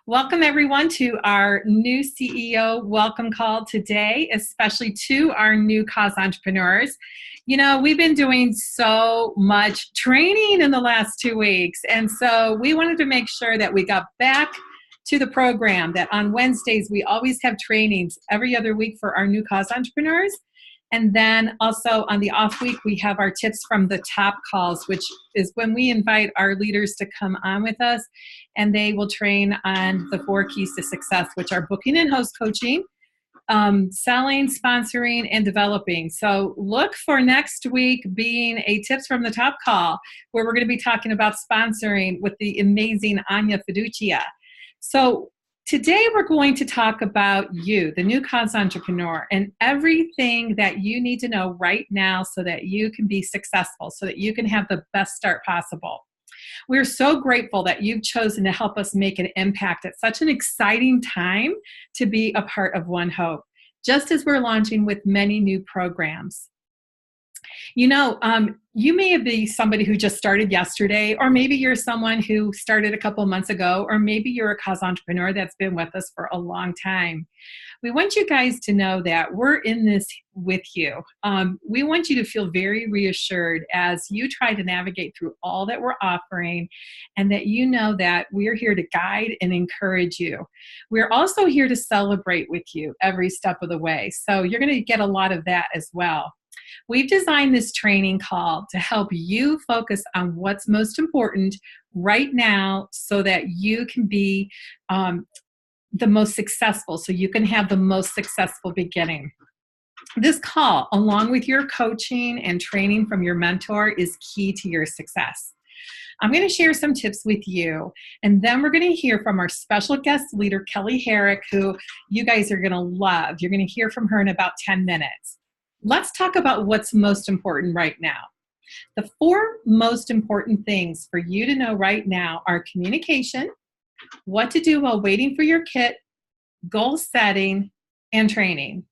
Welcome everyone to our new CEO welcome call today, especially to our new cause entrepreneurs. You know, we've been doing so much training in the last 2 weeks, and so we wanted to make sure that we got back to the program, that on Wednesdays we always have trainings every other week for our new cause entrepreneurs. And then also on the off week, we have our tips from the top calls, which is when we invite our leaders to come on with us, and they will train on the 4 keys to success, which are booking and host coaching, selling, sponsoring, and developing. So look for next week being a tips from the top call, where we're going to be talking about sponsoring with the amazing Anya Fiducia. So today we're going to talk about you, the new cause entrepreneur, and everything that you need to know right now so that you can be successful, so that you can have the best start possible. We're so grateful that you've chosen to help us make an impact at such an exciting time to be a part of ONEHOPE, just as we're launching with many new programs. You know, you may be somebody who just started yesterday, or maybe you're someone who started a couple months ago, or maybe you're a cause entrepreneur that's been with us for a long time. We want you guys to know that we're in this with you. We want you to feel very reassured as you try to navigate through all that we're offering, and that you know that we're here to guide and encourage you. We're also here to celebrate with you every step of the way. So you're going to get a lot of that as well. We've designed this training call to help you focus on what's most important right now so that you can be the most successful, so you can have the most successful beginning. This call, along with your coaching and training from your mentor, is key to your success. I'm going to share some tips with you, and then we're going to hear from our special guest leader, Kelly Herrick, who you guys are going to love. You're going to hear from her in about 10 minutes. Let's talk about what's most important right now. The 4 most important things for you to know right now are communication, what to do while waiting for your kit, goal setting, and training.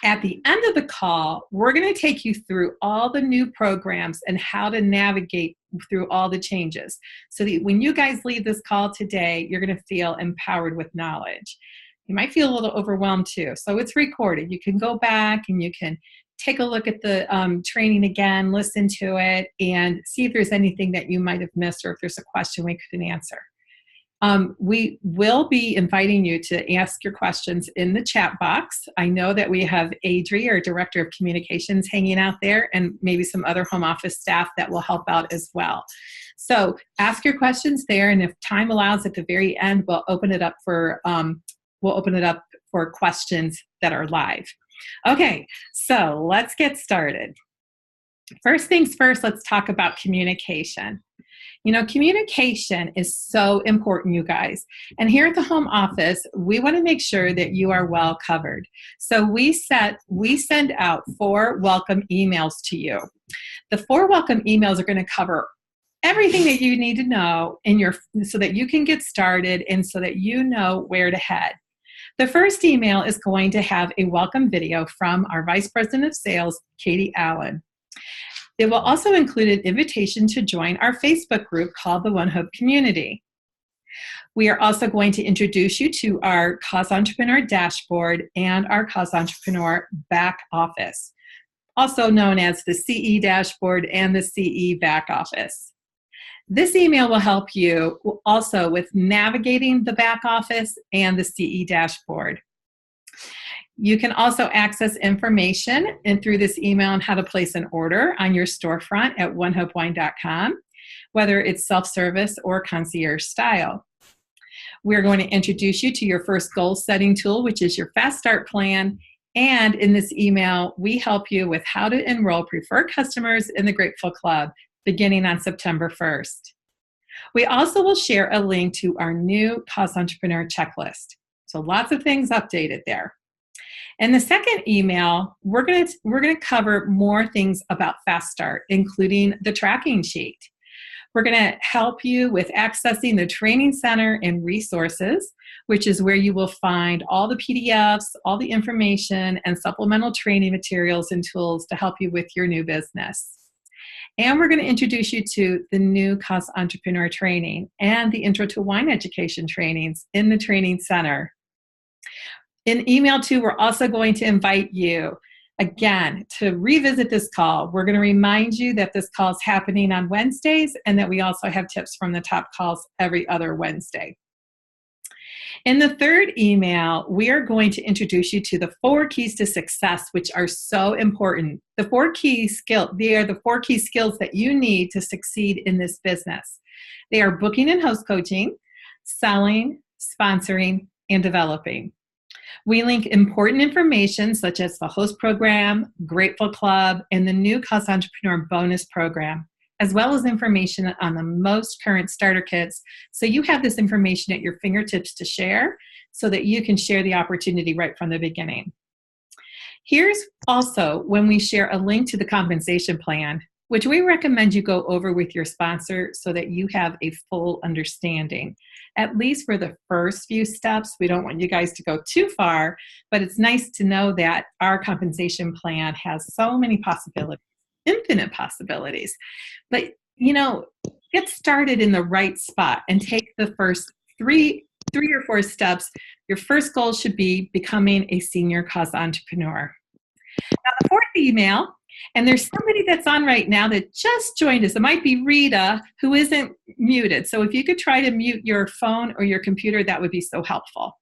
At the end of the call, we're going to take you through all the new programs and how to navigate through all the changes, so that when you guys leave this call today, you're going to feel empowered with knowledge. You might feel a little overwhelmed too. So it's recorded. You can go back and you can take a look at the training again, listen to it, and see if there's anything that you might have missed, or if there's a question we couldn't answer. We will be inviting you to ask your questions in the chat box. I know that we have Adri, our Director of Communications, hanging out there, and maybe some other home office staff that will help out as well. So ask your questions there, and if time allows, at the very end, we'll open it up for questions that are live. Okay, so let's get started. First things first, let's talk about communication. You know, communication is so important, you guys. And here at the home office, we want to make sure that you are well covered. So we send out 4 welcome emails to you. The 4 welcome emails are going to cover everything that you need to know so that you can get started and so that you know where to head. The first email is going to have a welcome video from our Vice President of Sales, Katie Allen. It will also include an invitation to join our Facebook group called the ONEHOPE Community. We are also going to introduce you to our Cause Entrepreneur Dashboard and our Cause Entrepreneur Back Office, also known as the CE Dashboard and the CE Back Office. This email will help you also with navigating the back office and the CE dashboard. You can also access information through this email on how to place an order on your storefront at onehopewine.com, whether it's self-service or concierge style. We're going to introduce you to your first goal setting tool, which is your Fast Start Plan. And in this email, we help you with how to enroll preferred customers in the Grateful Club, beginning on September 1st. We also will share a link to our new Cause Entrepreneur checklist. So lots of things updated there. In the second email, we're going to cover more things about Fast Start, including the tracking sheet. We're going to help you with accessing the training center and resources, which is where you will find all the PDFs, all the information, and supplemental training materials and tools to help you with your new business. And we're going to introduce you to the new Cause Entrepreneur training and the Intro to Wine Education trainings in the Training Center. In email 2, we're also going to invite you again to revisit this call. We're going to remind you that this call is happening on Wednesdays and that we also have tips from the top calls every other Wednesday. In the third email, we are going to introduce you to the 4 keys to success, which are so important. They are the 4 key skills that you need to succeed in this business. They are booking and host coaching, selling, sponsoring, and developing. We link important information such as the host program, Grateful Club, and the new Cause Entrepreneur bonus program, as well as information on the most current starter kits. So you have this information at your fingertips to share so that you can share the opportunity right from the beginning. Here's also when we share a link to the compensation plan, which we recommend you go over with your sponsor so that you have a full understanding. At least for the first few steps, we don't want you guys to go too far, but it's nice to know that our compensation plan has so many possibilities, infinite possibilities. But, get started in the right spot and take the first three or 4 steps. Your first goal should be becoming a senior cause entrepreneur. Now, the 4th email, and there's somebody that's on right now that just joined us. It might be Rita, who isn't muted. So if you could try to mute your phone or your computer, that would be so helpful.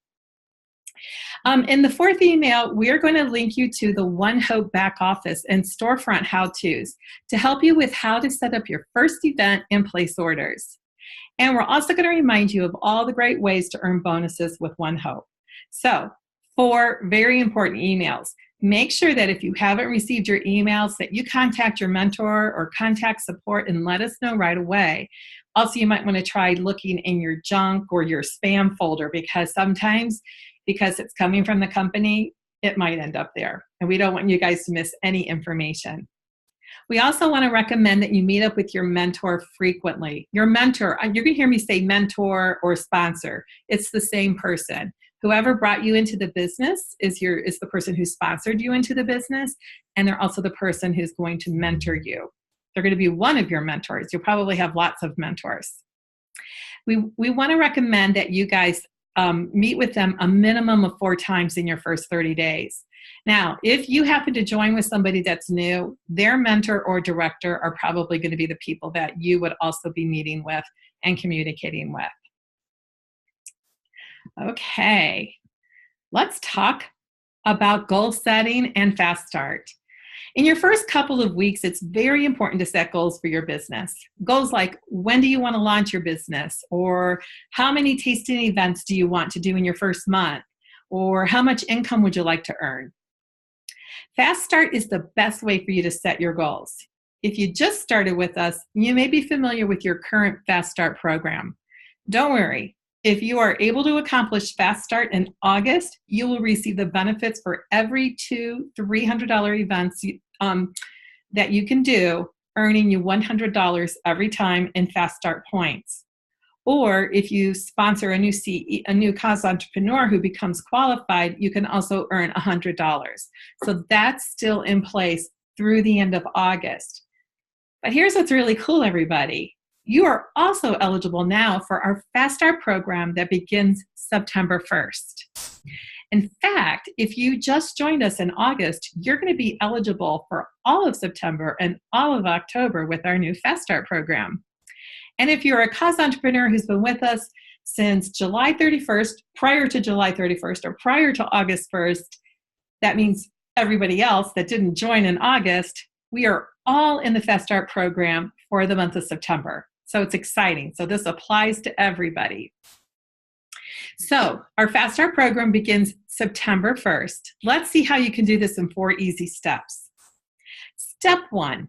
In the 4th email, we're going to link you to the ONEHOPE back office and storefront how-tos to help you with how to set up your first event and place orders. And we're also going to remind you of all the great ways to earn bonuses with ONEHOPE. So 4 very important emails. Make sure that if you haven't received your emails, that you contact your mentor or contact support and let us know right away. Also, you might want to try looking in your junk or your spam folder, because sometimes, because it's coming from the company, it might end up there. And we don't want you guys to miss any information. We also want to recommend that you meet up with your mentor frequently. Your mentor, you're going to hear me say mentor or sponsor. It's the same person. Whoever brought you into the business is the person who sponsored you into the business, and they're also the person who's going to mentor you. They're going to be one of your mentors. You'll probably have lots of mentors. We want to recommend that you guys meet with them a minimum of 4 times in your first 30 days. Now, if you happen to join with somebody that's new, their mentor or director are probably going to be the people that you would also be meeting with and communicating with. Okay, let's talk about goal setting and fast start. In your first couple of weeks, it's very important to set goals for your business. Goals like, when do you want to launch your business? Or how many tasting events do you want to do in your first month? Or how much income would you like to earn? Fast start is the best way for you to set your goals. If you just started with us, you may be familiar with your current fast start program. Don't worry. If you are able to accomplish Fast Start in August, you will receive the benefits for every 2 $300 events that you can do, earning you $100 every time in Fast Start points. Or if you sponsor a new cause entrepreneur who becomes qualified, you can also earn $100. So that's still in place through the end of August. But here's what's really cool, everybody. You are also eligible now for our Fast Start program that begins September 1st. In fact, if you just joined us in August, you're going to be eligible for all of September and all of October with our new Fast Start program. And if you're a cause entrepreneur who's been with us since July 31st, prior to July 31st, or prior to August 1st, that means everybody else that didn't join in August, we are all in the Fast Start program for the month of September. So it's exciting. So this applies to everybody. So our Fast Start program begins September 1st. Let's see how you can do this in 4 easy steps. Step 1,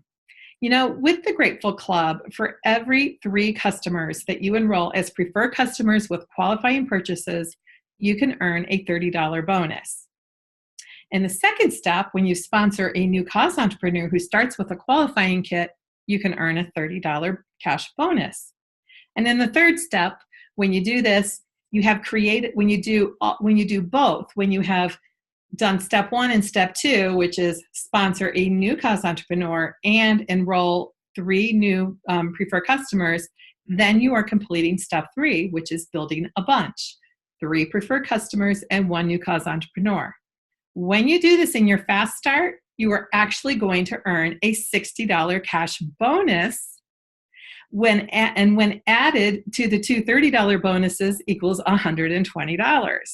with the Grateful Club, for every 3 customers that you enroll as preferred customers with qualifying purchases, you can earn a $30 bonus. In the second step, when you sponsor a new cause entrepreneur who starts with a qualifying kit, you can earn a $30 cash bonus. And then the third step, when you do this, you have created, when you do both, when you have done step 1 and step 2, which is sponsor a new cause entrepreneur and enroll 3 new preferred customers, then you are completing step 3, which is building a bunch. 3 preferred customers and 1 new cause entrepreneur. When you do this in your fast start, you are actually going to earn a $60 cash bonus when added to the two $30 bonuses equals $120.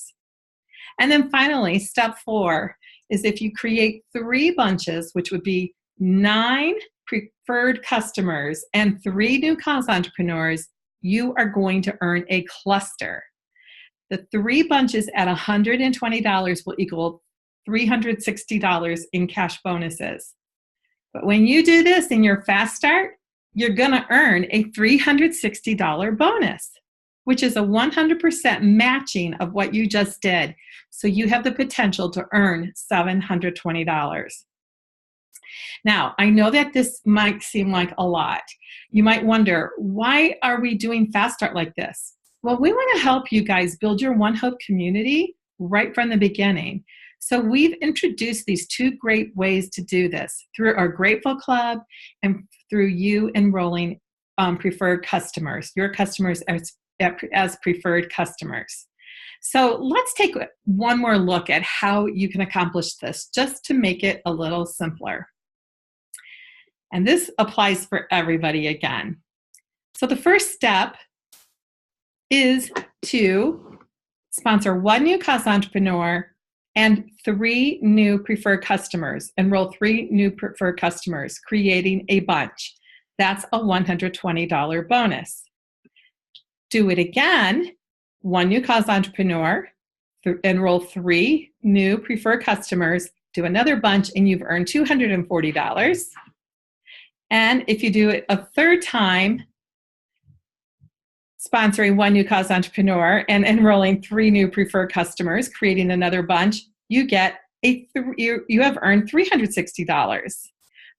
And then finally, step 4 is if you create 3 bunches, which would be 9 preferred customers and 3 new cause entrepreneurs, you are going to earn a cluster. The 3 bunches at $120 will equal $360 in cash bonuses. But when you do this in your fast start, you're going to earn a $360 bonus, which is a 100% matching of what you just did. So you have the potential to earn $720. Now, I know that this might seem like a lot. You might wonder, why are we doing Fast Start like this? Well, we want to help you guys build your ONEHOPE community right from the beginning. So we've introduced these 2 great ways to do this through our Grateful Club and through you enrolling preferred customers, your customers as preferred customers. So let's take one more look at how you can accomplish this just to make it a little simpler. And this applies for everybody again. So the first step is to sponsor 1 new cause entrepreneur and 3 new preferred customers. Enroll 3 new preferred customers, creating a bunch. That's a $120 bonus. Do it again, 1 new cause entrepreneur, enroll 3 new preferred customers, do another bunch, and you've earned $240. And if you do it a third time, sponsoring 1 new cause entrepreneur and enrolling 3 new preferred customers, creating another bunch, you get you have earned $360.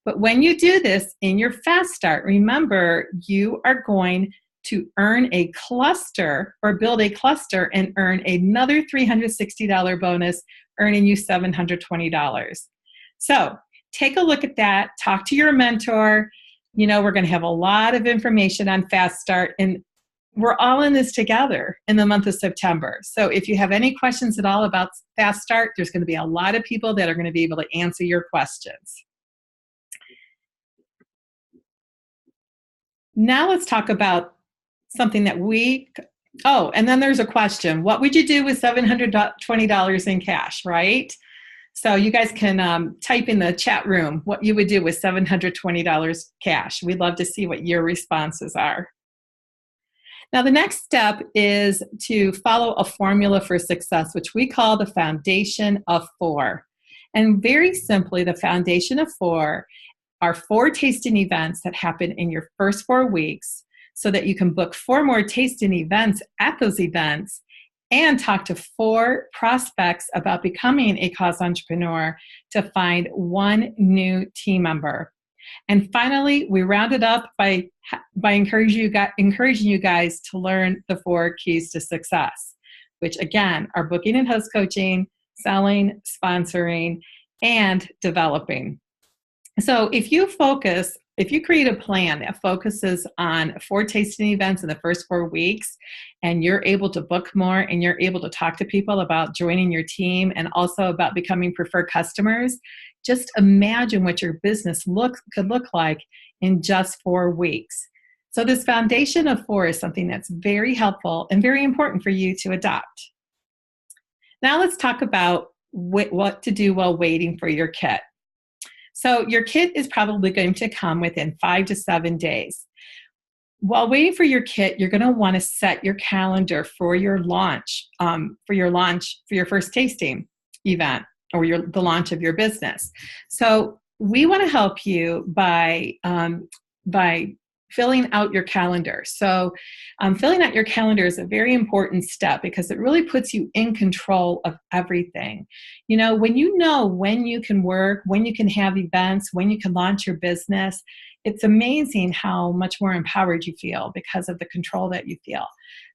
But when you do this in your fast start, remember you are going to earn a cluster or build a cluster and earn another $360 bonus, earning you $720. So take a look at that. Talk to your mentor. You know, we're going to have a lot of information on Fast Start, and we're all in this together in the month of September. So if you have any questions at all about Fast Start, there's going to be a lot of people that are going to be able to answer your questions. Now let's talk about something that and then there's a question. What would you do with $720 in cash, right? So you guys can type in the chat room what you would do with $720 cash. We'd love to see what your responses are. Now, the next step is to follow a formula for success, which we call the Foundation of 4. And very simply, the Foundation of 4 are 4 tasting events that happen in your first 4 weeks so that you can book 4 more tasting events at those events and talk to 4 prospects about becoming a cause entrepreneur to find 1 new team member. And finally, we round it up by encouraging you guys to learn the 4 keys to success, which again are booking and host coaching, selling, sponsoring, and developing. So if you create a plan that focuses on 4 tasting events in the first 4 weeks, and you're able to book more and you're able to talk to people about joining your team and also about becoming preferred customers, just imagine what your business could look like in just 4 weeks. So this Foundation of 4 is something that's very helpful and very important for you to adopt. Now let's talk about what to do while waiting for your kit. So your kit is probably going to come within 5 to 7 days. While waiting for your kit, you're going to want to set your calendar for your launch, for your first tasting event or the launch of your business. So we want to help you by filling out your calendar. So filling out your calendar is a very important step because it really puts you in control of everything. You know when you can work, when you can have events, when you can launch your business, it's amazing how much more empowered you feel because of the control that you feel.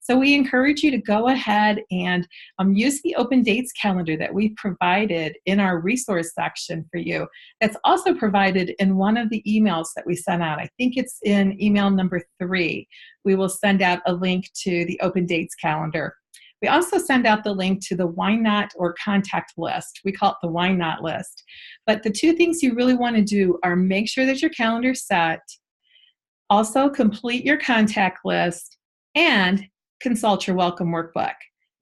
So we encourage you to go ahead and use the open dates calendar that we provided in our resource section for you. That's also provided in one of the emails that we sent out. I think it's in email number 3. We will send out a link to the open dates calendar. We also send out the link to the Why Not or contact list. We call it the Why Not list. But the 2 things you really want to do are make sure that your calendar's set, also complete your contact list, and consult your welcome workbook.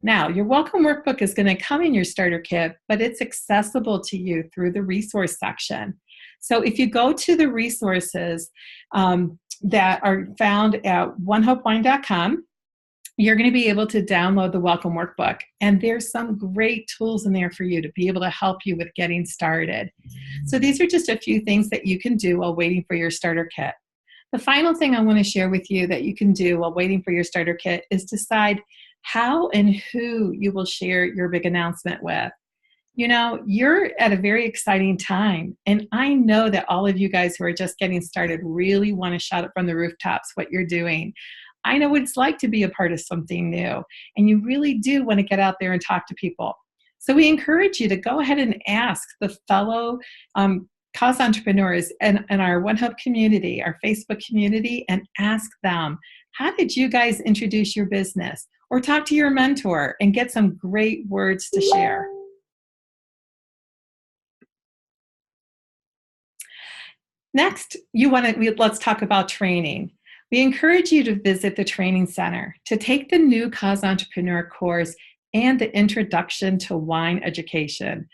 Now, your welcome workbook is going to come in your starter kit, but it's accessible to you through the resource section. So if you go to the resources that are found at onehopewine.com, you're going to be able to download the welcome workbook. And there's some great tools in there for you to be able to help you with getting started. So these are just a few things that you can do while waiting for your starter kit. The final thing I want to share with you that you can do while waiting for your starter kit is decide how and who you will share your big announcement with. You know, you're at a very exciting time, and I know that all of you guys who are just getting started really want to shout it from the rooftops what you're doing. I know what it's like to be a part of something new, and you really do want to get out there and talk to people. So we encourage you to go ahead and ask the fellow cause entrepreneurs in our OneHope community, our Facebook community, and ask them, how did you guys introduce your business? Or talk to your mentor and get some great words to share. Next, let's talk about training. We encourage you to visit the training center to take the new Cause Entrepreneur course and the Introduction to Wine Education.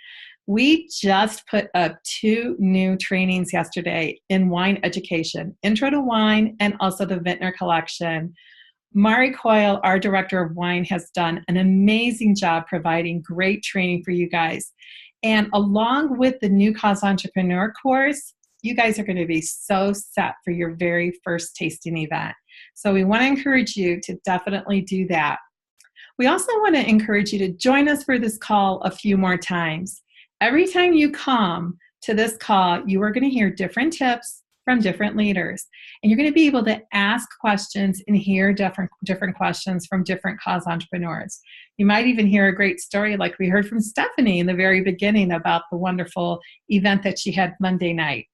We just put up 2 new trainings yesterday in wine education, Intro to Wine and also the Vintner Collection. Mari Coyle, our director of wine, has done an amazing job providing great training for you guys. And along with the new Cause Entrepreneur course, you guys are going to be so set for your very first tasting event. So we want to encourage you to definitely do that. We also want to encourage you to join us for this call a few more times. Every time you come to this call, you are going to hear different tips from different leaders. And you're going to be able to ask questions and hear different questions from different cause entrepreneurs. You might even hear a great story like we heard from Stephanie in the very beginning about the wonderful event that she had Monday night.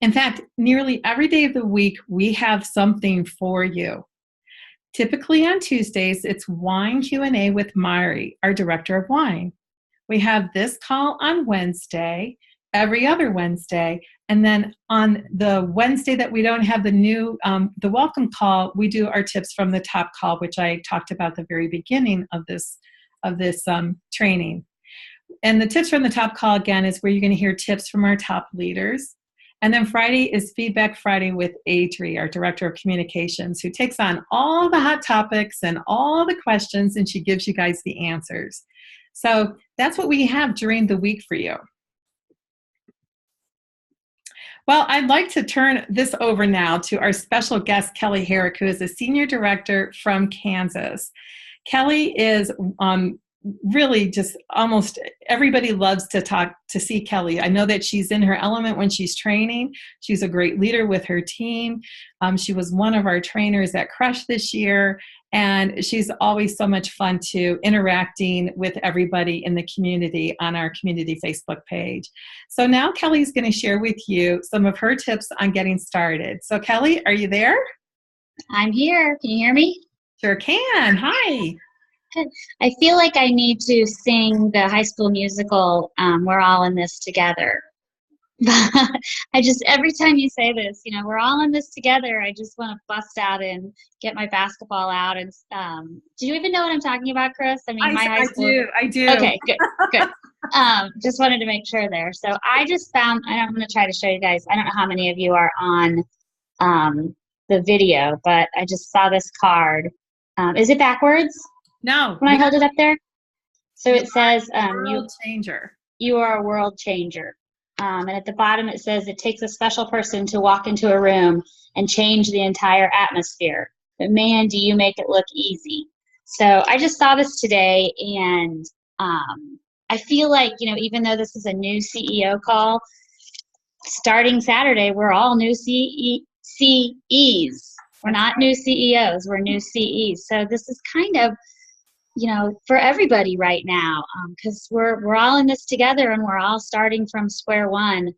In fact, nearly every day of the week, we have something for you. Typically on Tuesdays, it's Wine Q&A with Mari, our director of wine. We have this call on Wednesday, every other Wednesday, and then on the Wednesday that we don't have the welcome call, we do our tips from the top call, which I talked about at the very beginning of this training. And the tips from the top call, again, is where you're going to hear tips from our top leaders. And then Friday is Feedback Friday with Adri, our director of communications, who takes on all the hot topics and all the questions, and she gives you guys the answers. So that's what we have during the week for you. Well, I'd like to turn this over now to our special guest, Kelly Herrick, who is a senior director from Kansas. Kelly is really just almost everybody loves to see Kelly. I know that she's in her element when she's training. She's a great leader with her team. She was one of our trainers at Crush this year, and she's always so much fun too, interacting with everybody in the community on our community Facebook page. So now Kelly's going to share with you some of her tips on getting started. So Kelly, are you there? I'm here. Can you hear me? Sure can. Hi. I feel like I need to sing the High School Musical, We're All in This Together. Every time you say this, we're all in this together, I just want to bust out and get my basketball out. And do you even know what I'm talking about, Chris? I mean, my high school. I do. Okay, good. Just wanted to make sure there. So I just found, and I'm going to try to show you guys, I don't know how many of you are on the video, but I just saw this card. Is it backwards? No. When I held it up there? So it says, world changer. You are a world changer. And at the bottom it says, it takes a special person to walk into a room and change the entire atmosphere. But man, do you make it look easy. So I just saw this today, and I feel like, even though this is a new CEO call, starting Saturday, we're all new CEs. We're not new CEOs, we're new CEs. So this is kind of, for everybody right now, because we're all in this together and we're all starting from square one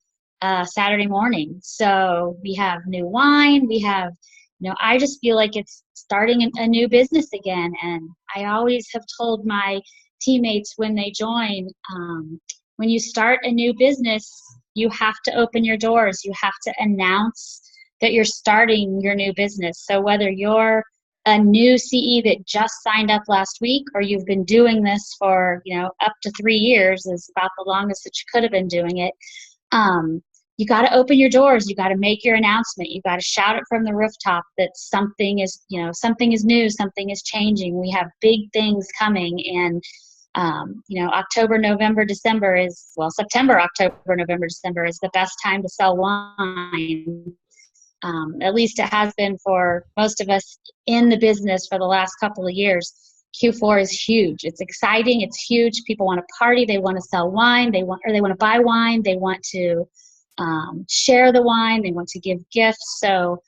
Saturday morning. So we have new wine, we have, I just feel like it's starting a new business again. And I always have told my teammates when they join, when you start a new business, you have to open your doors. You have to announce that you're starting your new business. So whether you're a new CE that just signed up last week, or you've been doing this for, up to 3 years is about the longest that you could have been doing it. You got to open your doors. You got to make your announcement. You got to shout it from the rooftop that something is, something is new, something is changing. We have big things coming, and October, November, December is, September, October, November, December is the best time to sell wine. At least it has been for most of us in the business for the last couple of years. Q4 is huge. It's exciting. It's huge. People want to party. They want to sell wine. They want to buy wine. They want to share the wine. They want to give gifts. So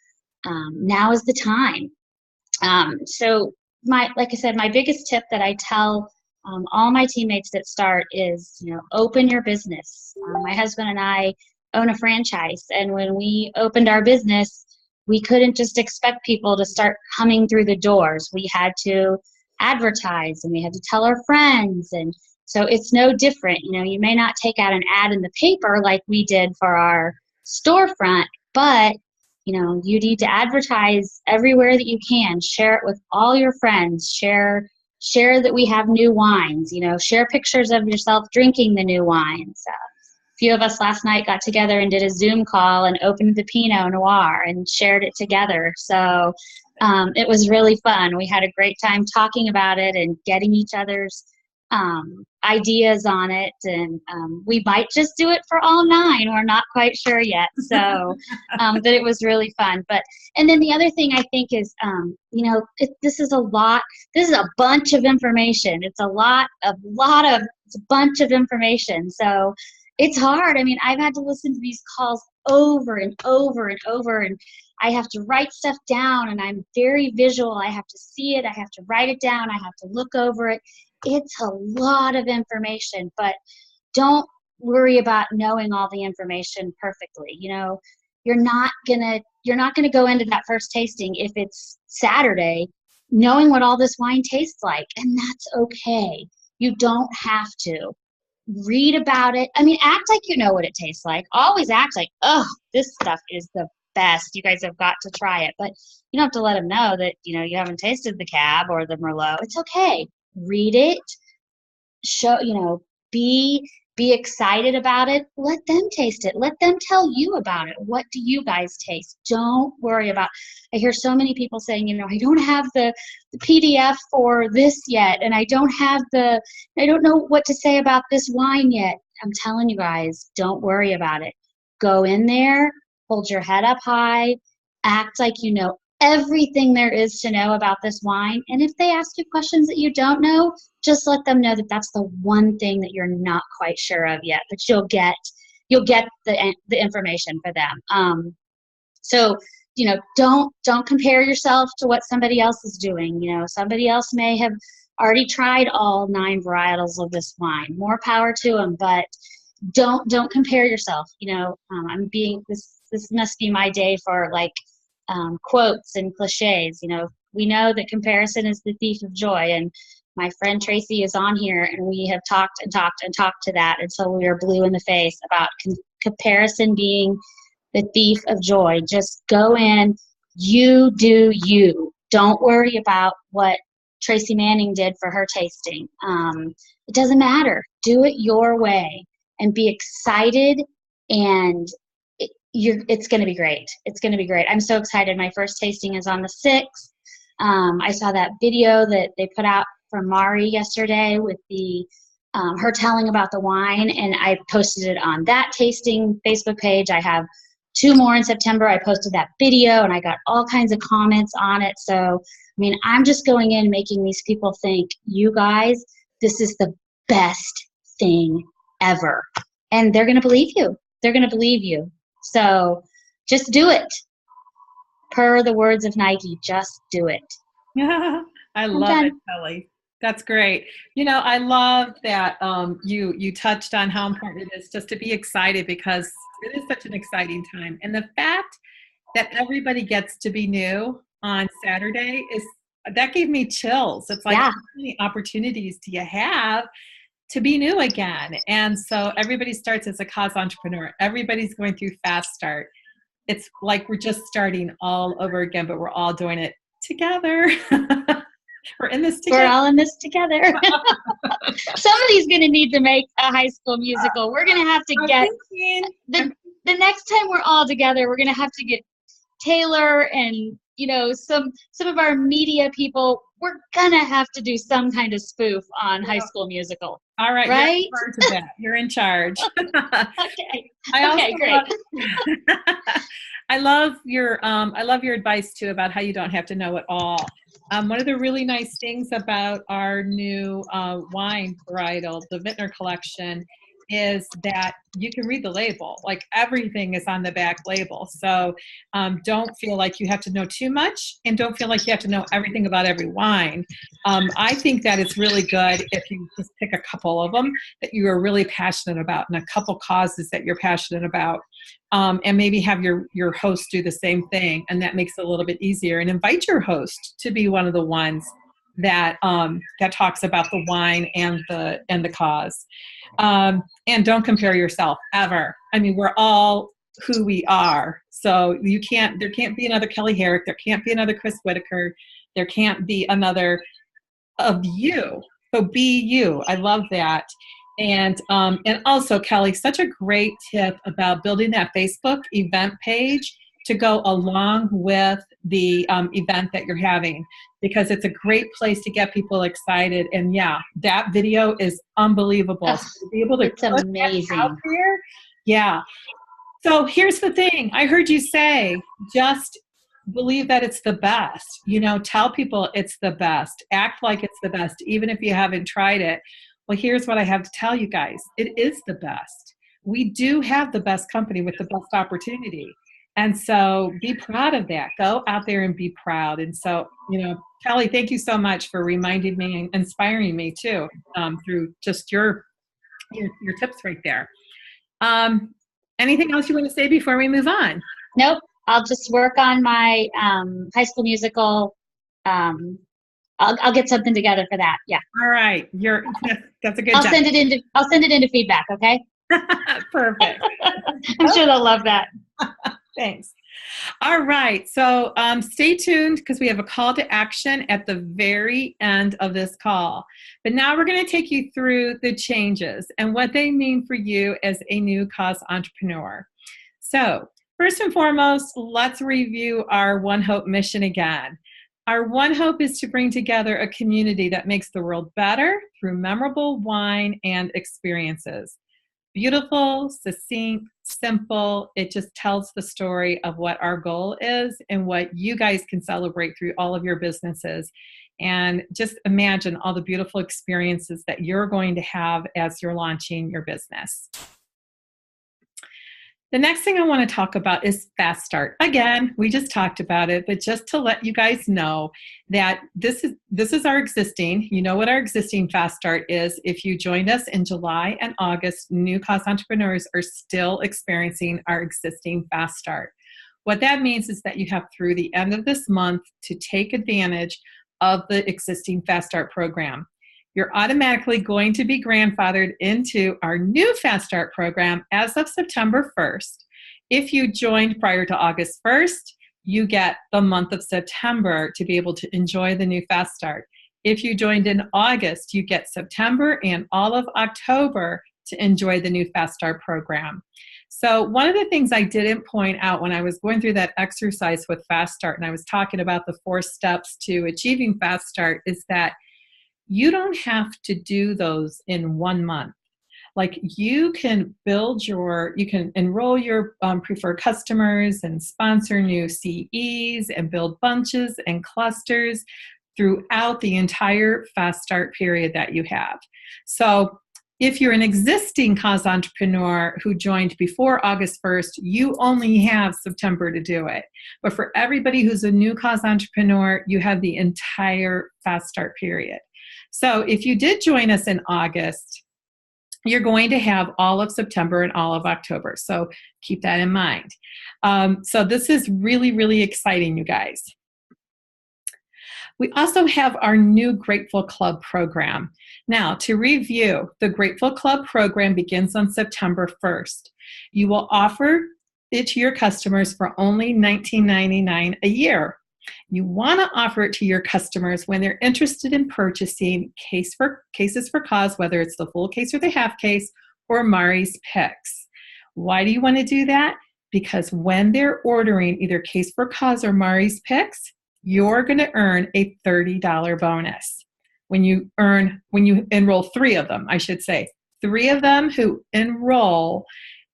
now is the time. So like I said, my biggest tip that I tell all my teammates that start is, open your business. My husband and I own a franchise, and when we opened our business, we couldn't just expect people to start coming through the doors. We had to advertise, and we had to tell our friends, and so it's no different. You may not take out an ad in the paper like we did for our storefront, but you need to advertise everywhere that you can. Share it with all your friends. Share that we have new wines. Share pictures of yourself drinking the new wines. A few of us last night got together and did a Zoom call and opened the Pinot Noir and shared it together. So it was really fun. We had a great time talking about it and getting each other's ideas on it, and we might just do it for all 9. We're not quite sure yet. So but it was really fun. And then the other thing I think is, this is a bunch of information. It's a bunch of information. So it's hard. I mean, I've had to listen to these calls over and over and over, and I have to write stuff down, and I'm very visual. I have to see it. I have to write it down. I have to look over it. It's a lot of information, but don't worry about knowing all the information perfectly. You're not gonna go into that first tasting if it's Saturday knowing what all this wine tastes like, and that's okay. You don't have to. Read about it. I mean, act like you know what it tastes like. Always act like, oh, this stuff is the best. You guys have got to try it. But you don't have to let them know that, you haven't tasted the Cab or the Merlot. It's okay. Read it. Be excited about it. Let them taste it. Let them tell you about it. What do you guys taste? Don't worry about. I hear so many people saying, I don't have the PDF for this yet, and I don't know what to say about this wine yet. I'm telling you guys, don't worry about it. Go in there, hold your head up high, act like you know everything there is to know about this wine. And if they ask you questions that you don't know, just let them know that that's the one thing that you're not quite sure of yet, but you'll get the information for them. So don't compare yourself to what somebody else is doing. Somebody else may have already tried all 9 varietals of this wine. More power to them, but don't compare yourself. This must be my day for quotes and cliches. We know that comparison is the thief of joy, and my friend Tracy is on here, and we have talked and talked and talked to that until we are blue in the face about comparison being the thief of joy. Just go in, you do you. Don't worry about what Tracy Manning did for her tasting. It doesn't matter. Do it your way and be excited, and it's going to be great. It's going to be great. I'm so excited. My first tasting is on the 6th. I saw that video that they put out from Mari yesterday with her telling about the wine, and I posted it on that tasting Facebook page. I have 2 more in September. I posted that video, and I got all kinds of comments on it. So, I'm just going in making these people think, you guys, this is the best thing ever. And they're going to believe you. They're going to believe you. So just do it. Per the words of Nike, just do it. Yeah, I I'm love it, done. Kelly. That's great. I love that you touched on how important it is just to be excited because it is such an exciting time. And the fact that everybody gets to be new on Saturday is that gave me chills. It's like Yeah. how many opportunities do you have to be new again? And so everybody starts as a cause entrepreneur. Everybody's going through Fast Start. It's like we're just starting all over again, but we're all doing it together. We're in this We're together. all in this together. Somebody's going to need to make a High School Musical. We're going to have to get the next time we're all together. We're going to have to get Taylor and some of our media people. We're going to have to do some kind of spoof on High School Musical. All right, right? You're in charge of that. You're in charge. Okay. Okay, great. I love your advice too about how you don't have to know it all. One of the really nice things about our new wine varietal, the Vintner collection, is that you can read the label. Like everything is on the back label. So don't feel like you have to know too much and don't feel like you have to know everything about every wine. I think that it's really good if you just pick a couple of them that you are really passionate about and a couple causes that you're passionate about. And maybe have your host do the same thing. And that makes it a little bit easier. And invite your host to be one of the ones that talks about the wine and the cause. And don't compare yourself ever. I mean, we're all who we are. So there can't be another Kelly Herrick. There can't be another Chris Whitaker. There can't be another of you. So be you. I love that. And also, Kelly, such a great tip about building that Facebook event page to go along with the event that you're having, because it's a great place to get people excited. And yeah, that video is unbelievable. So to be able to it's amazing. Out there, yeah. So here's the thing. I heard you say, just believe that it's the best. Tell people it's the best. Act like it's the best, even if you haven't tried it. Well, here's what I have to tell you guys. It is the best. We do have the best company with the best opportunity. And so be proud of that. Go out there and be proud. And so, Kelly, thank you so much for reminding me and inspiring me too, through just your tips right there. Anything else you want to say before we move on? Nope. I'll just work on my High School Musical. I'll get something together for that. Yeah. All right. That's a good job. I'll send it into feedback. Okay. Perfect. I'm sure they'll love that. Thanks. All right. So stay tuned because we have a call to action at the very end of this call. But now we're going to take you through the changes and what they mean for you as a new cause entrepreneur. So first and foremost, let's review our ONEHOPE mission again. Our ONEHOPE is to bring together a community that makes the world better through memorable wine and experiences. Beautiful, succinct, simple. It just tells the story of what our goal is and what you guys can celebrate through all of your businesses. And just imagine all the beautiful experiences that you're going to have as you're launching your business. The next thing I want to talk about is Fast Start. Again, we just talked about it, but just to let you guys know that this is our existing, what our existing Fast Start is. If you joined us in July and August, new cause entrepreneurs are still experiencing our existing Fast Start. What that means is that you have through the end of this month to take advantage of the existing Fast Start program. You're automatically going to be grandfathered into our new Fast Start program as of September 1st. If you joined prior to August 1st, you get the month of September to be able to enjoy the new Fast Start. If you joined in August, you get September and all of October to enjoy the new Fast Start program. So one of the things I didn't point out when I was going through that exercise with Fast Start and I was talking about the 4 steps to achieving Fast Start is that you don't have to do those in 1 month. Like you can enroll your preferred customers and sponsor new CEs and build bunches and clusters throughout the entire Fast Start period that you have. So If you're an existing cause entrepreneur who joined before August 1st, you only have September to do it. But for everybody who's a new cause entrepreneur, you have the entire Fast Start period. So if you did join us in August, you're going to have all of September and all of October. So keep that in mind. So this is really, really exciting, you guys. We also have our new Grateful Club program. Now, to review, the Grateful Club program begins on September 1st. You will offer it to your customers for only $19.99 a year. You want to offer it to your customers when they're interested in purchasing cases for cause, whether it's the full case or the half case, or Mari's Picks. Why do you want to do that? Because when they're ordering either case for cause or Mari's Picks, you're going to earn a $30 bonus. When you enroll 3 of them, I should say, 3 of them who enroll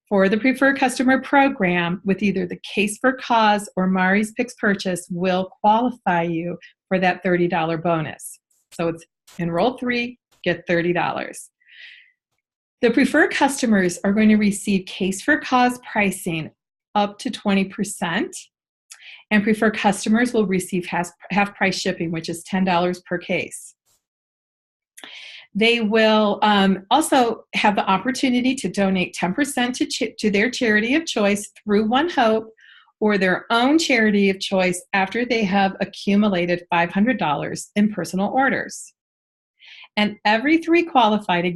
for the Preferred Customer Program with either the Case for Cause or Mari's Picks purchase will qualify you for that $30 bonus. So it's enroll 3, get $30. The Preferred Customers are going to receive Case for Cause pricing up to 20%, and Preferred Customers will receive half price shipping, which is $10 per case. They will also have the opportunity to donate 10% to their charity of choice through ONEHOPE or their own charity of choice after they have accumulated $500 in personal orders. And every 3 qualified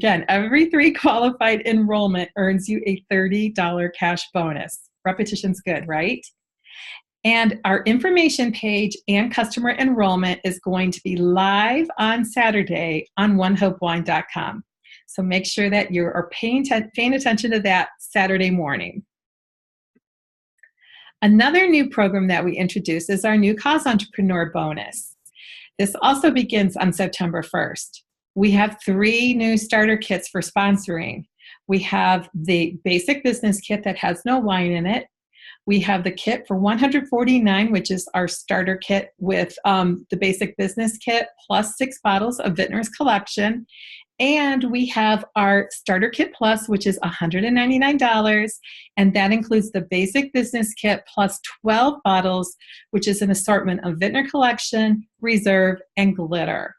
enrollment earns you a $30 cash bonus. Repetition's good, right? And our information page and customer enrollment is going to be live on Saturday on onehopewine.com. So make sure that you are paying attention to that Saturday morning. Another new program that we introduced is our new Cause Entrepreneur Bonus. This also begins on September 1st. We have 3 new starter kits for sponsoring. We have the basic business kit that has no wine in it. We have the kit for $149, which is our starter kit with the basic business kit plus 6 bottles of Vintner's Collection. And we have our starter kit plus, which is $199. And that includes the basic business kit plus 12 bottles, which is an assortment of Vintner Collection, Reserve, and Glitter.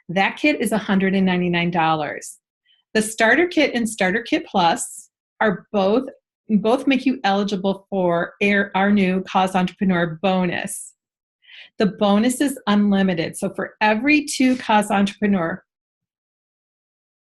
That kit is $199. The starter kit and starter kit plus are both make you eligible for our new Cause Entrepreneur bonus. The bonus is unlimited. So for every 2 Cause Entrepreneur,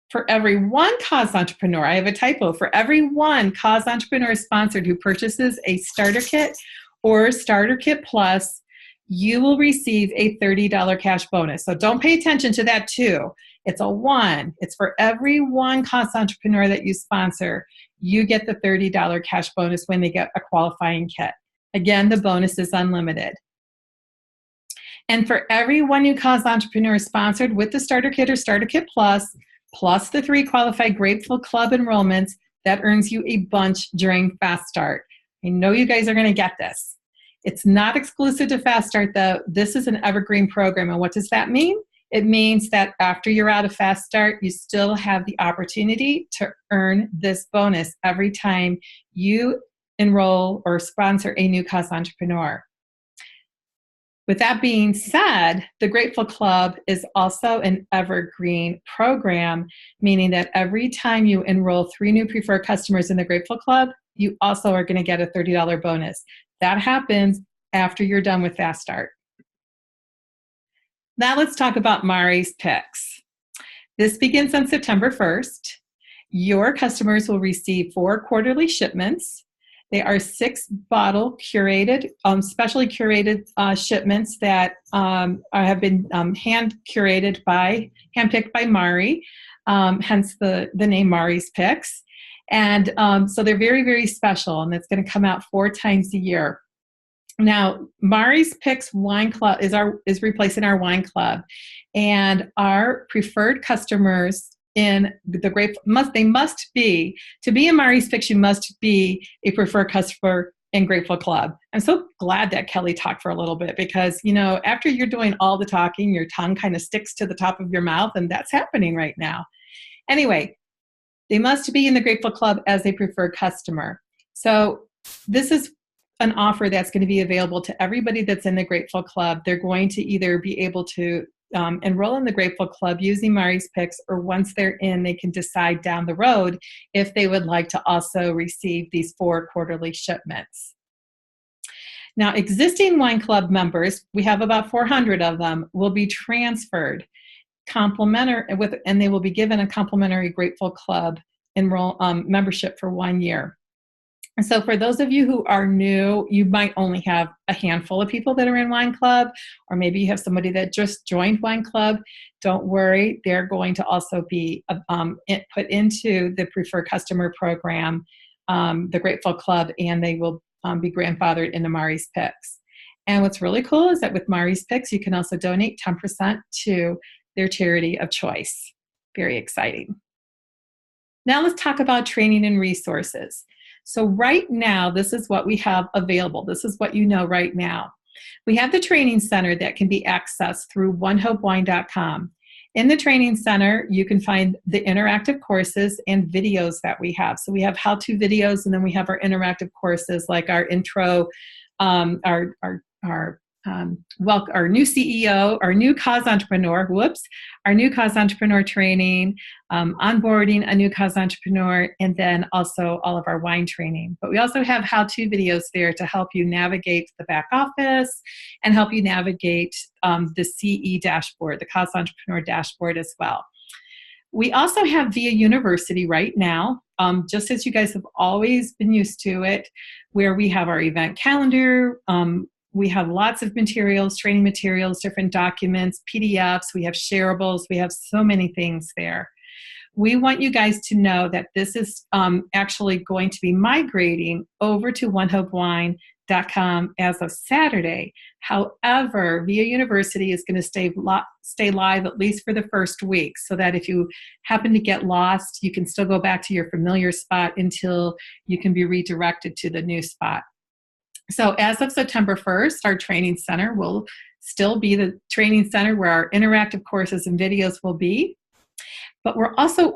for every 1 Cause Entrepreneur, I have a typo, for every 1 Cause Entrepreneur sponsored who purchases a starter kit or starter kit plus, you will receive a $30 cash bonus. So don't pay attention to that 2. It's a 1. It's for every 1 Cause Entrepreneur that you sponsor, you get the $30 cash bonus when they get a qualifying kit. Again, the bonus is unlimited. And for every 1 new Cause Entrepreneur sponsored with the starter kit or starter kit plus the 3 qualified Grateful Club enrollments, that earns you a bunch during Fast Start. I know you guys are going to get this. It's not exclusive to Fast Start, though. This is an evergreen program. And what does that mean? It means that after you're out of Fast Start, you still have the opportunity to earn this bonus every time you enroll or sponsor a new Cause Entrepreneur. With that being said, the Grateful Club is also an evergreen program, meaning that every time you enroll 3 new preferred customers in the Grateful Club, you also are going to get a $30 bonus. That happens after you're done with Fast Start. Now let's talk about Mari's Picks. This begins on September 1st. Your customers will receive 4 quarterly shipments. They are 6-bottle curated, specially curated shipments that have been hand-picked by Mari, hence the name Mari's Picks. And so they're very, very special, and it's going to come out 4 times a year. Now, Mari's Picks Wine Club is replacing our wine club, and our preferred customers in the to be in Mari's Picks, you must be a preferred customer in Grateful Club. I'm so glad that Kelly talked for a little bit because, after you're doing all the talking, your tongue kind of sticks to the top of your mouth, and that's happening right now. Anyway, They must be in the Grateful Club as a preferred customer. So this is an offer that's going to be available to everybody that's in the Grateful Club. They're going to either be able to enroll in the Grateful Club using Mari's Picks, or once they're in, they can decide down the road if they would like to also receive these 4 quarterly shipments. Now, existing Wine Club members, we have about 400 of them, will be transferred complimentary and they will be given a complimentary Grateful Club membership for 1 year. And so for those of you who are new, you might only have a handful of people that are in Wine Club, or maybe you have somebody that just joined Wine Club. Don't worry, they're going to also be put into the Preferred Customer Program, the Grateful Club, and they will be grandfathered into Mari's Picks. And what's really cool is that with Mari's Picks, you can also donate 10% to their charity of choice. Very exciting. Now let's talk about training and resources. So right now, this is what we have available. This is what you know right now. We have the training center that can be accessed through ONEHOPEWine.com. In the training center, you can find the interactive courses and videos that we have. So we have how-to videos, and then we have our interactive courses like our intro, our new CEO, our new cause entrepreneur, our new cause entrepreneur training, onboarding a new cause entrepreneur, and then also all of our wine training. But we also have how-to videos there to help you navigate the back office and help you navigate the CE dashboard, the cause entrepreneur dashboard as well. We also have Via University right now, just as you guys have always been used to it, where we have our event calendar. We have lots of materials, training materials, different documents, PDFs. We have shareables. We have so many things there. We want you guys to know that this is actually going to be migrating over to ONEHOPEWine.com as of Saturday. However, Via University is going to stay live at least for the first week, so that if you happen to get lost, you can still go back to your familiar spot until you can be redirected to the new spot. So as of September 1st, our training center will still be the training center where our interactive courses and videos will be. But we're also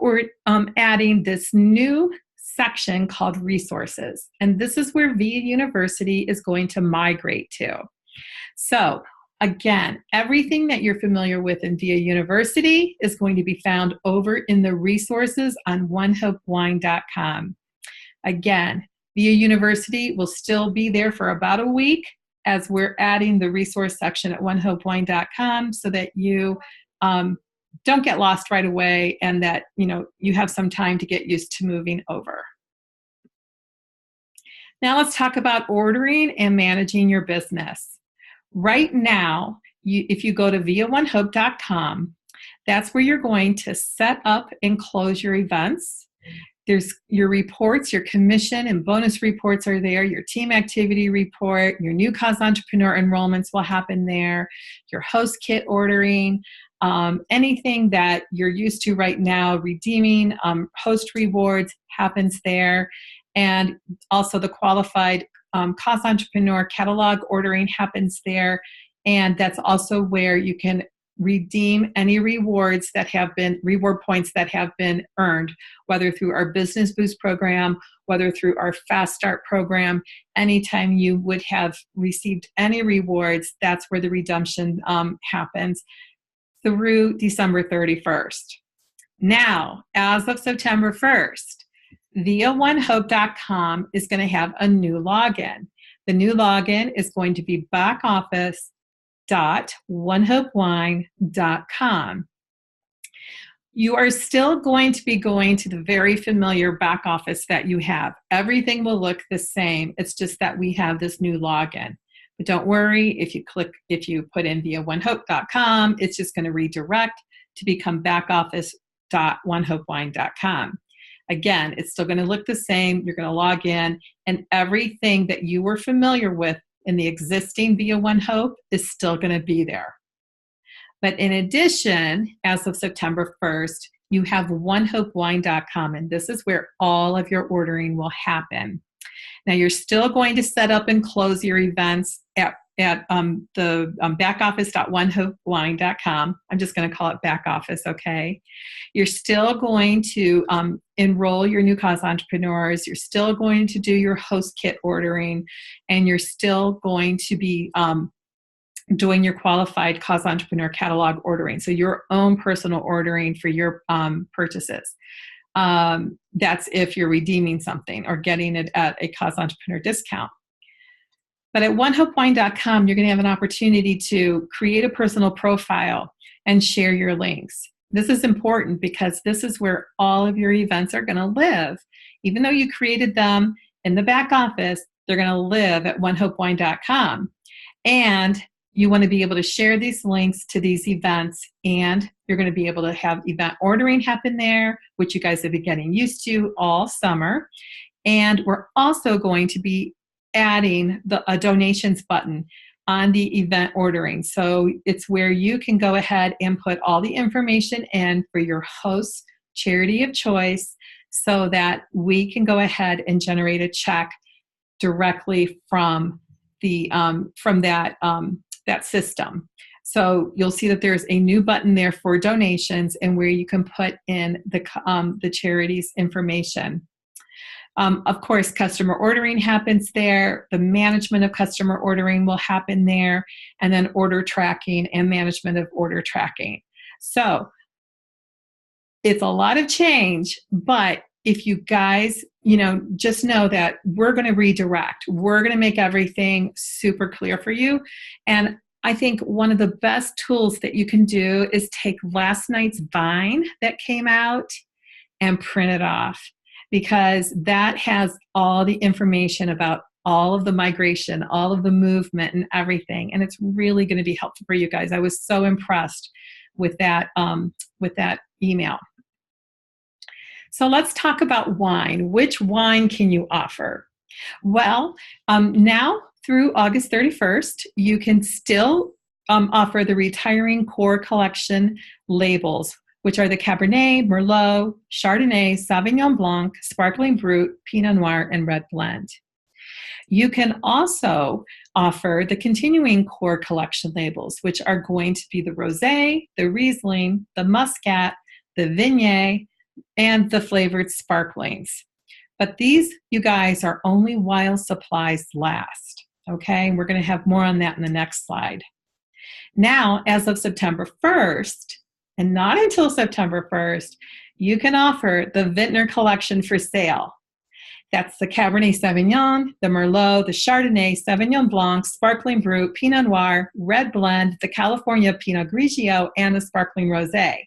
adding this new section called resources. And this is where Via University is going to migrate to. So again, everything that you're familiar with in Via University is going to be found over in the resources on ONEHOPEWine.com. Again, Via University will still be there for about a week as we're adding the resource section at ONEHOPEWine.com, so that you don't get lost right away, and that you have some time to get used to moving over. Now let's talk about ordering and managing your business. Right now, if you go to viaonehope.com, that's where you're going to set up and close your events. There's your reports, your commission and bonus reports are there, your team activity report, your new cause entrepreneur enrollments will happen there, your host kit ordering, anything that you're used to right now, redeeming host rewards happens there. And also the qualified cause entrepreneur catalog ordering happens there. And that's also where you can redeem any rewards that have been, reward points that have been earned, whether through our Business Boost program, whether through our Fast Start program. Anytime you would have received any rewards, that's where the redemption happens through December 31st. Now, as of September 1st, viaonehope.com is going to have a new login. The new login is going to be backoffice.onehopewine.com. You are still going to be going to the very familiar back office that you have. Everything will look the same. It's just that we have this new login. But don't worry, if you put in viaonehope.com, it's just going to redirect to become backoffice.onehopewine.com. Again, it's still going to look the same. You're going to log in, and everything that you were familiar with in the existing Via OneHope is still going to be there. But in addition, as of September 1st, you have onehopewine.com, and this is where all of your ordering will happen. Now, you're still going to set up and close your events at at the backoffice.onehopewine.com. I'm just going to call it back office, okay? You're still going to enroll your new cause entrepreneurs. You're still going to do your host kit ordering, and you're still going to be doing your qualified cause entrepreneur catalog ordering. So your own personal ordering for your purchases. That's if you're redeeming something or getting it at a cause entrepreneur discount. But at onehopewine.com, you're going to have an opportunity to create a personal profile and share your links. This is important because this is where all of your events are going to live. Even though you created them in the back office, they're going to live at onehopewine.com. And you want to be able to share these links to these events, and you're going to be able to have event ordering happen there, which you guys have been getting used to all summer. And we're also going to be adding a donations button on the event ordering. So it's where you can go ahead and put all the information in for your host's charity of choice so that we can go ahead and generate a check directly from the that system. So you'll see that there's a new button there for donations and where you can put in the charity's information. Of course, customer ordering happens there. The management of customer ordering will happen there, and then order tracking and management of order tracking. So it's a lot of change, but if you guys, just know that we're going to redirect. We're going to make everything super clear for you. And I think one of the best tools that you can do is take last night's Vine that came out and print it off, because that has all the information about all of the migration, all of the movement and everything. And it's really going to be helpful for you guys. I was so impressed with that email. So let's talk about wine. Which wine can you offer? Well, now through August 31st, you can still offer the Retiring Core Collection labels, which are the Cabernet, Merlot, Chardonnay, Sauvignon Blanc, Sparkling Brut, Pinot Noir, and Red Blend. You can also offer the Continuing Core Collection labels, which are going to be the Rosé, the Riesling, the Muscat, the Viognier, and the flavored sparklings. But these, you guys, are only while supplies last. Okay, we're going to have more on that in the next slide. Now, as of September 1st, and not until September 1st, you can offer the Vintner Collection for sale. That's the Cabernet Sauvignon, the Merlot, the Chardonnay, Sauvignon Blanc, Sparkling Brut, Pinot Noir, Red Blend, the California Pinot Grigio, and the Sparkling Rosé.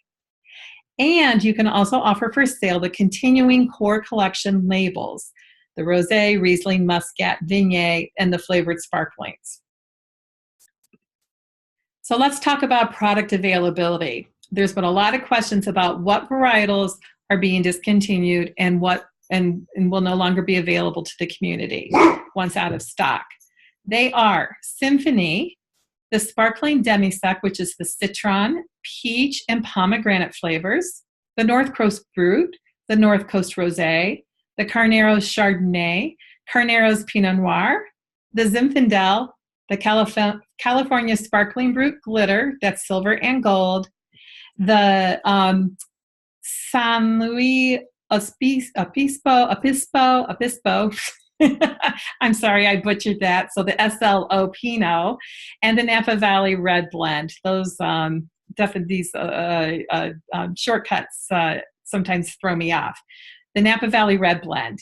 And you can also offer for sale the Continuing Core Collection labels, the Rosé, Riesling, Muscat, Viognier, and the flavored sparklings. So let's talk about product availability. There's been a lot of questions about what varietals are being discontinued and what and will no longer be available to the community once out of stock. They are Symphony, the Sparkling Demi-Sec, which is the citron, peach, and pomegranate flavors, the North Coast Brut, the North Coast Rosé, the Carneros Chardonnay, Carneros Pinot Noir, the Zinfandel, the California Sparkling Brut Glitter, that's silver and gold, the San Luis Obispo. I'm sorry, I butchered that. So the SLO Pinot and the Napa Valley Red Blend. Those these shortcuts sometimes throw me off. The Napa Valley Red Blend.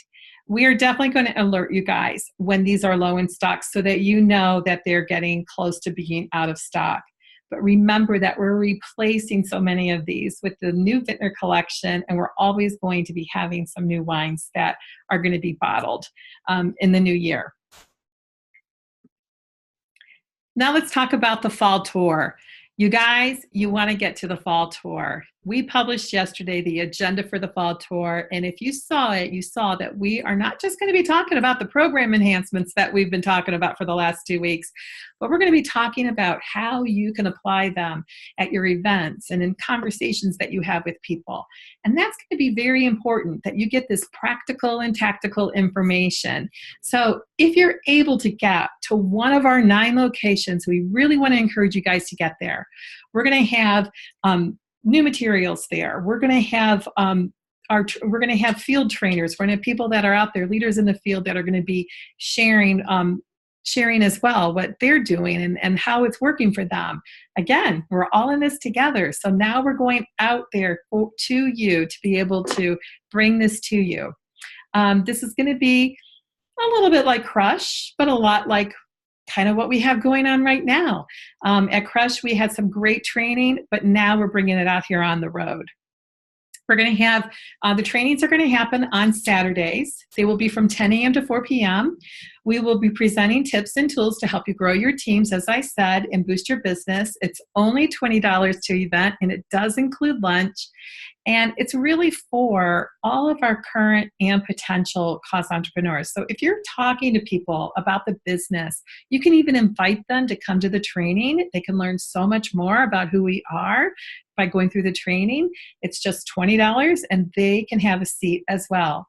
We are definitely going to alert you guys when these are low in stock so that you know that they're getting close to being out of stock. But remember that we're replacing so many of these with the new Vintner Collection, and we're always going to be having some new wines that are going to be bottled in the new year. Now let's talk about the fall tour. You guys, you want to get to the fall tour. we published yesterday the agenda for the fall tour. And if you saw it, you saw that we are not just going to be talking about the program enhancements that we've been talking about for the last 2 weeks, but we're going to be talking about how you can apply them at your events and in conversations that you have with people. And that's going to be very important that you get this practical and tactical information. So if you're able to get to one of our 9 locations, we really want to encourage you guys to get there. We're going to have new materials there. We're going to have we're going to have field trainers. We're going to have people that are out there, leaders in the field, that are going to be sharing as well what they're doing and how it's working for them. Again, we're all in this together. So now we're going out there to you to be able to bring this to you. This is going to be a little bit like Crush, but a lot like kind of what we have going on right now. At Crush, we had some great training, but now we're bringing it out here on the road. We're going to have, the trainings are going to happen on Saturdays. They will be from 10 a.m. to 4 p.m. We will be presenting tips and tools to help you grow your teams, as I said, and boost your business. It's only $20 to event, and it does include lunch. And it's really for all of our current and potential cause entrepreneurs. So if you're talking to people about the business, you can even invite them to come to the training. They can learn so much more about who we are by going through the training. It's just $20, and they can have a seat as well.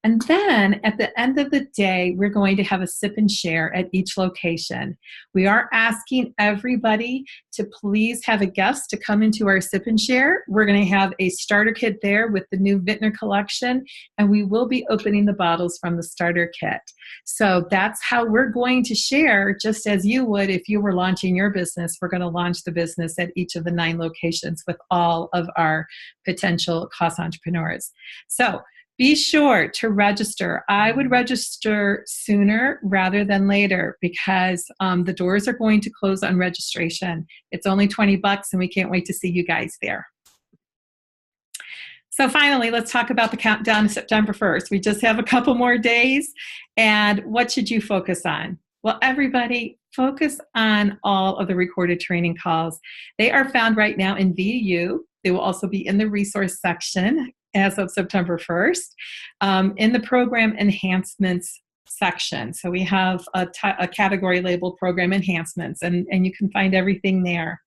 And then at the end of the day, we're going to have a sip and share at each location. We are asking everybody to please have a guest to come into our sip and share. We're going to have a starter kit there with the new Vintner collection, and we will be opening the bottles from the starter kit. So that's how we're going to share, just as you would if you were launching your business. We're going to launch the business at each of the 9 locations with all of our potential cause entrepreneurs. So be sure to register. I would register sooner rather than later because the doors are going to close on registration. It's only $20 and we can't wait to see you guys there. So finally, let's talk about the countdown to September 1st. We just have a couple more days, and what should you focus on? Well, everybody, focus on all of the recorded training calls. They are found right now in VU. They will also be in the resource section as of September 1st, in the program enhancements section. So we have a category labeled program enhancements, and you can find everything there.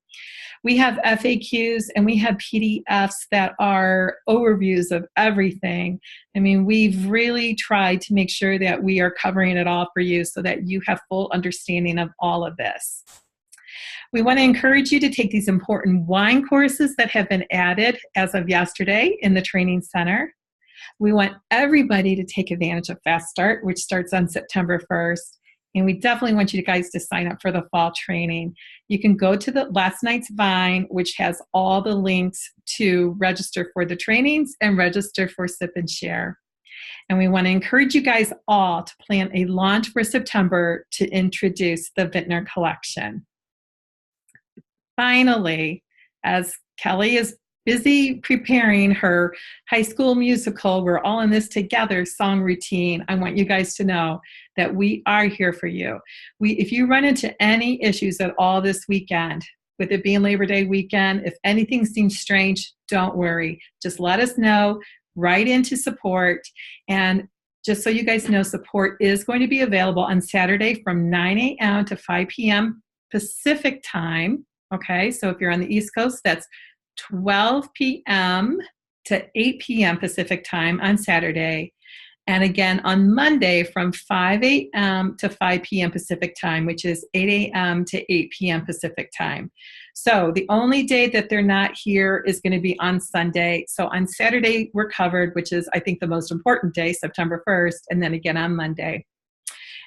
We have FAQs and we have PDFs that are overviews of everything. I mean, we've really tried to make sure that we are covering it all for you so that you have full understanding of all of this. We want to encourage you to take these important wine courses that have been added as of yesterday in the training center. We want everybody to take advantage of Fast Start, which starts on September 1st. And we definitely want you guys to sign up for the fall training. You can go to the last night's Vine, which has all the links to register for the trainings and register for Sip and Share. And we want to encourage you guys all to plan a launch for September to introduce the Vintner collection. Finally, as Kelly is busy preparing her high school musical, We're All in This Together song routine, I want you guys to know that we are here for you. If you run into any issues at all this weekend, with it being Labor Day weekend, if anything seems strange, don't worry. Just let us know, write into support, and just so you guys know, support is going to be available on Saturday from 9 a.m. to 5 p.m. Pacific time. Okay, so if you're on the East Coast, that's 12 p.m. to 8 p.m. Pacific time on Saturday. And again, on Monday from 5 a.m. to 5 p.m. Pacific time, which is 8 a.m. to 8 p.m. Pacific time. So the only day that they're not here is going to be on Sunday. So on Saturday, we're covered, which is, I think, the most important day, September 1st, and then again on Monday.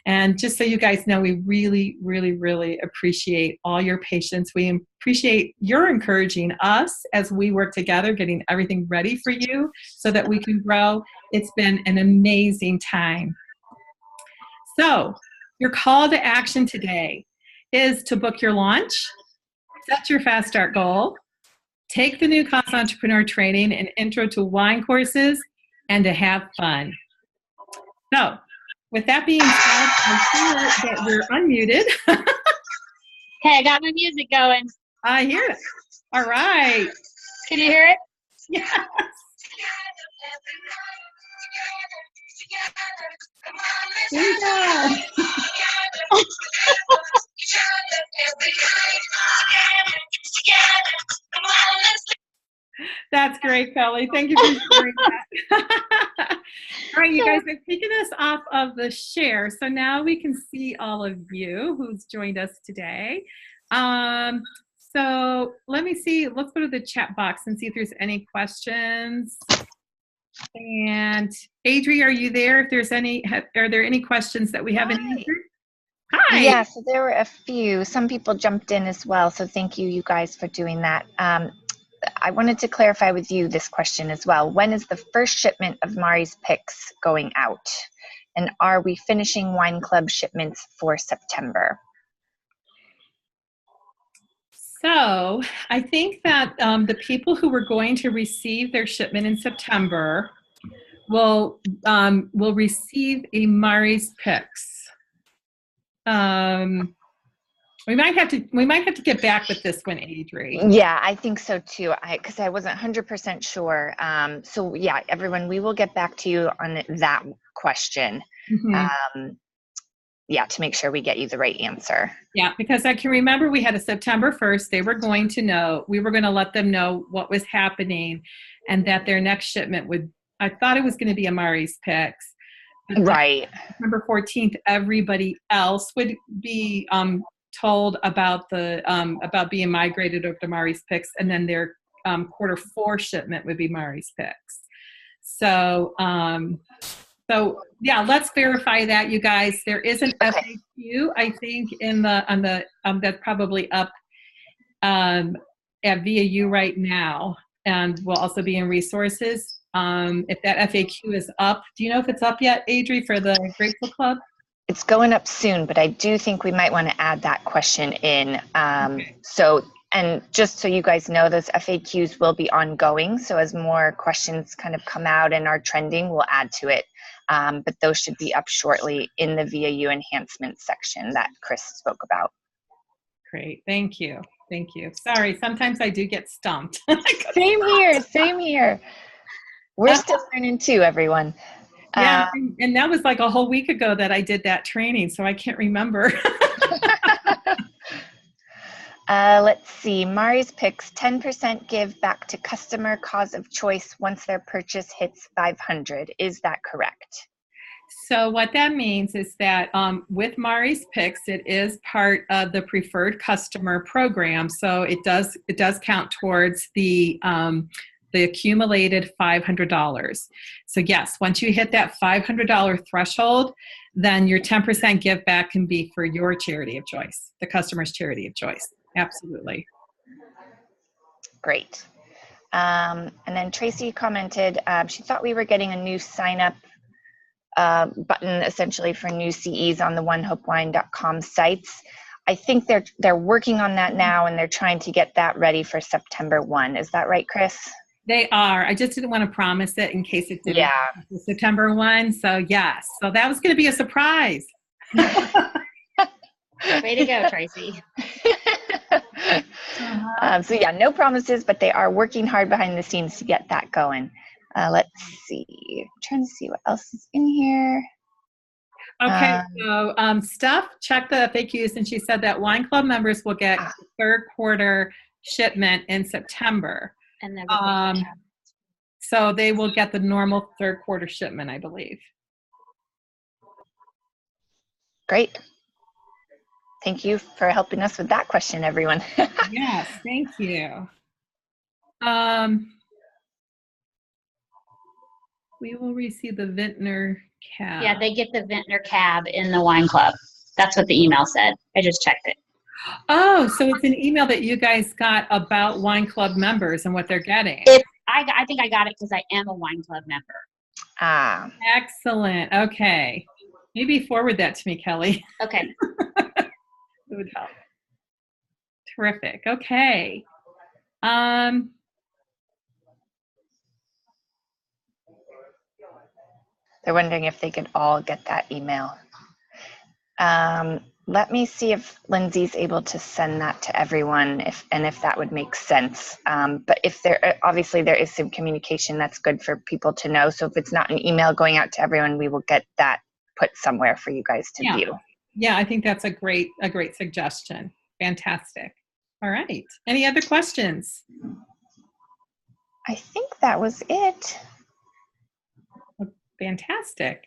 And just so you guys know, we really, really, really appreciate all your patience. We appreciate your encouraging us as we work together, getting everything ready for you so that we can grow. It's been an amazing time. So your call to action today is to book your launch, set your Fast Start goal, take the new Cause Entrepreneur training and Intro to Wine courses, and to have fun. So with that being said, I hear that we're unmuted. Hey, I got my music going. I hear it. All right. Can you hear it? Yes. Bingo. That's great, Kelly. Thank you for sharing that. All right, you guys, I've taken us off of the share, so now we can see all of you who's joined us today. So let me see. Let's go to the chat box and see if there's any questions. And Adri, are you there? If there's any, are there any questions that we haven't answered? Hi. Yeah, so there were a few. Some people jumped in as well, so thank you guys for doing that. I wanted to clarify with you this question as well. When is the first shipment of Mari's picks going out? And are we finishing wine club shipments for September? So I think that the people who were going to receive their shipment in September will receive a Mari's Picks. We might have to get back with this one, Adri. Yeah, I think so too. Because I wasn't 100% sure. So yeah, everyone, we will get back to you on that question. Mm-hmm. Yeah, to make sure we get you the right answer. Yeah, because I can remember we had a September 1st. They were going to know, we were going to let them know what was happening and that their next shipment would, I thought it was going to be a Mari's Picks. Right. September 14th, everybody else would be told about the about being migrated over to Mari's Picks, and then their Q4 shipment would be Mari's Picks. So so yeah, let's verify that, you guys. There is an FAQ, I think, in the that's probably up at VAU right now, and will also be in resources. If that FAQ is up, do you know if it's up yet, Adri, for the Grateful Club? It's going up soon, but I do think we might want to add that question in. Okay. So, and just so you guys know, those FAQs will be ongoing. So as more questions kind of come out and are trending, we'll add to it. But those should be up shortly in the VAU enhancement section that Chris spoke about. Great, thank you. Thank you. Sorry, sometimes I do get stumped. Same here, same here. We're still learning too, everyone. Yeah, and that was like a whole week ago that I did that training, so I can't remember. Let's see. Mari's Picks, 10% give back to customer cause of choice once their purchase hits 500. Is that correct? So what that means is that with Mari's Picks, it is part of the preferred customer program. So it does count towards the accumulated $500. So yes, once you hit that $500 threshold, then your 10% give back can be for your charity of choice, the customer's charity of choice. Absolutely. Great. And then Tracy commented, she thought we were getting a new sign up button essentially for new CEs on the onehopewine.com sites. I think they're working on that now, and they're trying to get that ready for September 1. Is that right, Chris? They are. I just didn't want to promise it in case it didn't. Yeah. September 1. So yes. So that was going to be a surprise. Way to go, Tracy. So yeah, no promises, but they are working hard behind the scenes to get that going. Let's see. I'm trying to see what else is in here. Okay, so Steph checked the FAQs, and she said that wine club members will get the Q3 shipment in September. And so they will get the normal Q3 shipment, I believe. Great. Thank you for helping us with that question, everyone. Yes, thank you. We will receive the vintner cab. Yeah, they get the vintner cab in the wine club. That's what the email said. I just checked it. Oh, so it's an email that you guys got about wine club members and what they're getting. I think I got it because I am a wine club member. Ah. Excellent. Okay. Maybe forward that to me, Kelly. Okay. It would help. Terrific. Okay. They're wondering if they could all get that email. let me see if Lindsay's able to send that to everyone, if that would make sense. But if obviously there is some communication, that's good for people to know. So if it's not an email going out to everyone, we will get that put somewhere for you guys to view. Yeah, I think that's a great suggestion. Fantastic. All right. Any other questions? I think that was it. Fantastic.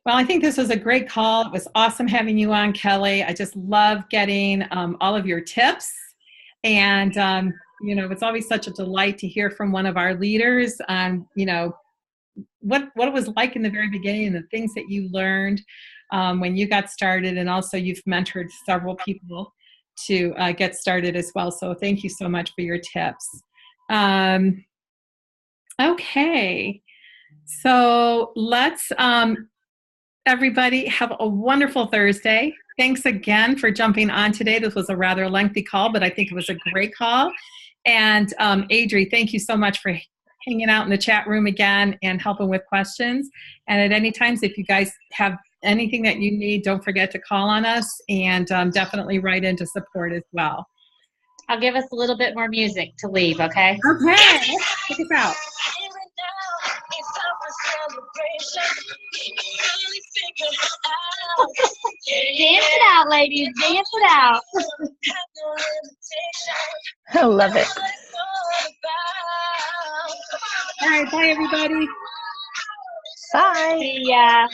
Well, I think this was a great call. It was awesome having you on, Kelly. I just love getting all of your tips. And, it's always such a delight to hear from one of our leaders on, what it was like in the very beginning and the things that you learned when you got started. And also you've mentored several people to get started as well. So thank you so much for your tips. Okay. So let's... everybody have a wonderful Thursday. Thanks again for jumping on today. This was a rather lengthy call, but I think it was a great call. And Adri, thank you so much for hanging out in the chat room again and helping with questions. And at any times, if you guys have anything that you need, don't forget to call on us, and definitely write in to support as well. I'll give us a little bit more music to leave, okay? Okay, check us out. Dance it out, ladies. Dance it out. I love it. All right, bye, everybody. Bye. See ya.